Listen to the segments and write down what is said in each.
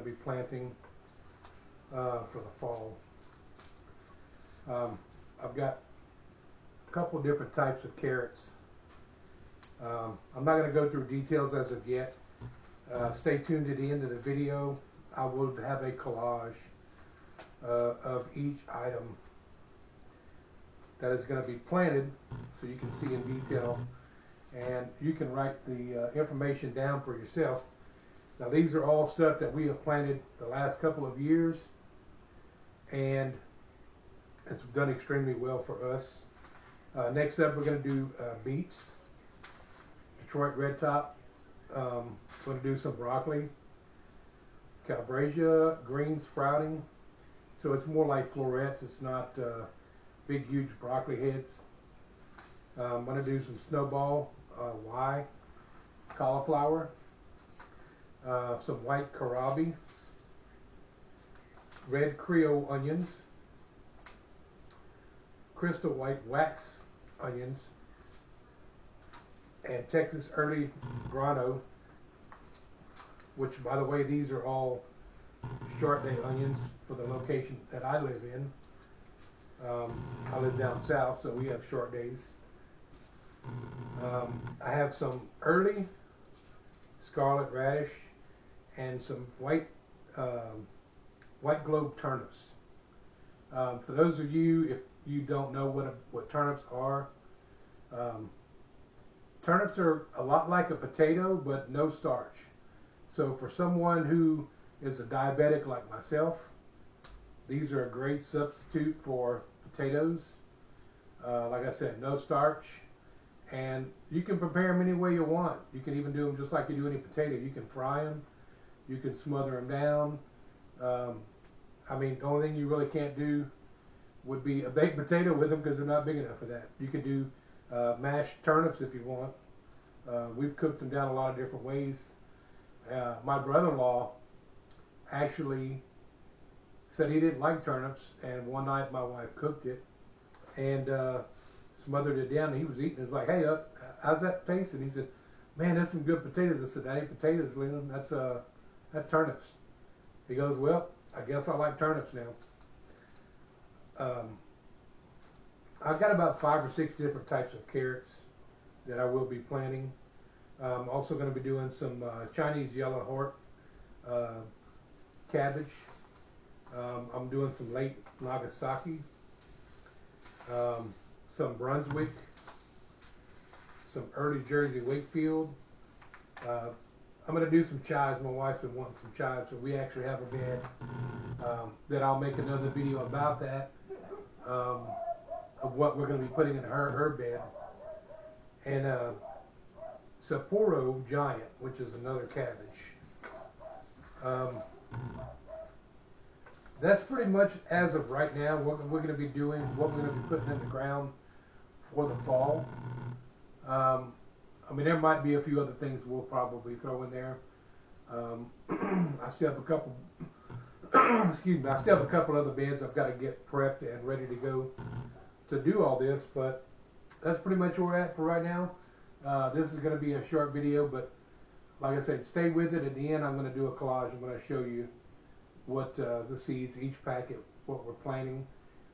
be planting for the fall. I've got a couple different types of carrots. I'm not going to go through details as of yet. Stay tuned to the end of the video. I will have a collage of each item that is going to be planted, so you can see in detail, and you can write the information down for yourself. Now, these are all stuff that we have planted the last couple of years, and it's done extremely well for us. Next up, we're going to do beets, Detroit red top. Going to do some broccoli, calabresa, green sprouting. So it's more like florets. It's not big, huge broccoli heads. I'm going to do some snowball, Y, cauliflower, some white kohlrabi, red Creole onions, crystal white wax onions, and Texas early grano, which, by the way, these are all short day onions for the location that I live in. I live down south, so we have short days. I have some early scarlet radish and some white globe turnips. For those of you, if you don't know what turnips are, turnips are a lot like a potato, but no starch. So for someone who is a diabetic like myself, these are a great substitute for potatoes. Like I said, no starch, and you can prepare them any way you want. You can even do them just like you do any potato. You can fry them, you can smother them down. I mean, the only thing you really can't do would be a baked potato with them, because they're not big enough for that. You could do mashed turnips if you want. We've cooked them down a lot of different ways. My brother-in-law actually said he didn't like turnips, and one night my wife cooked it and smothered it down, and he was eating. It's like, hey, how's that taste? And he said, man, that's some good potatoes. I said, that ain't potatoes, Leland. That's turnips. He goes, well, I guess I like turnips now. I've got about 5 or 6 different types of carrots that I will be planting. I'm also going to be doing some Chinese yellow heart cabbage. I'm doing some late Nagasaki, some Brunswick, some early Jersey Wakefield. I'm going to do some chives. My wife's been wanting some chives, so we actually have a bed that I'll make another video about that, of what we're going to be putting in her bed. And Sapporo Giant, which is another cabbage. That's pretty much, as of right now, what we're going to be doing, what we're going to be putting in the ground for the fall. I mean, there might be a few other things we'll probably throw in there. I still have a couple, excuse me, I still have a couple other beds I've got to get prepped and ready to go to do all this, but that's pretty much where we're at for right now. This is going to be a short video, but like I said, stay with it. At the end, I'm going to do a collage. I'm going to show you what the seeds, each packet, what we're planting.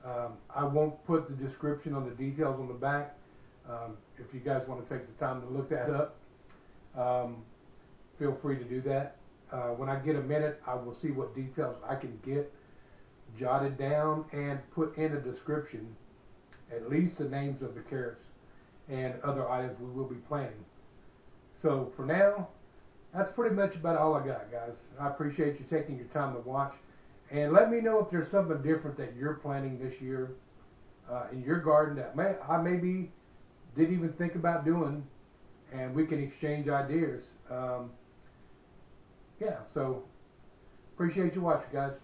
I won't put the description on the details on the back. If you guys want to take the time to look that up, feel free to do that. When I get a minute, I will see what details I can get jotted down and put in a description, at least the names of the carrots and other items we will be planting. So for now, that's pretty much about all I got, guys. I appreciate you taking your time to watch, and let me know if there's something different that you're planting this year in your garden that I maybe didn't even think about doing, and we can exchange ideas. Yeah, so appreciate you watching, guys.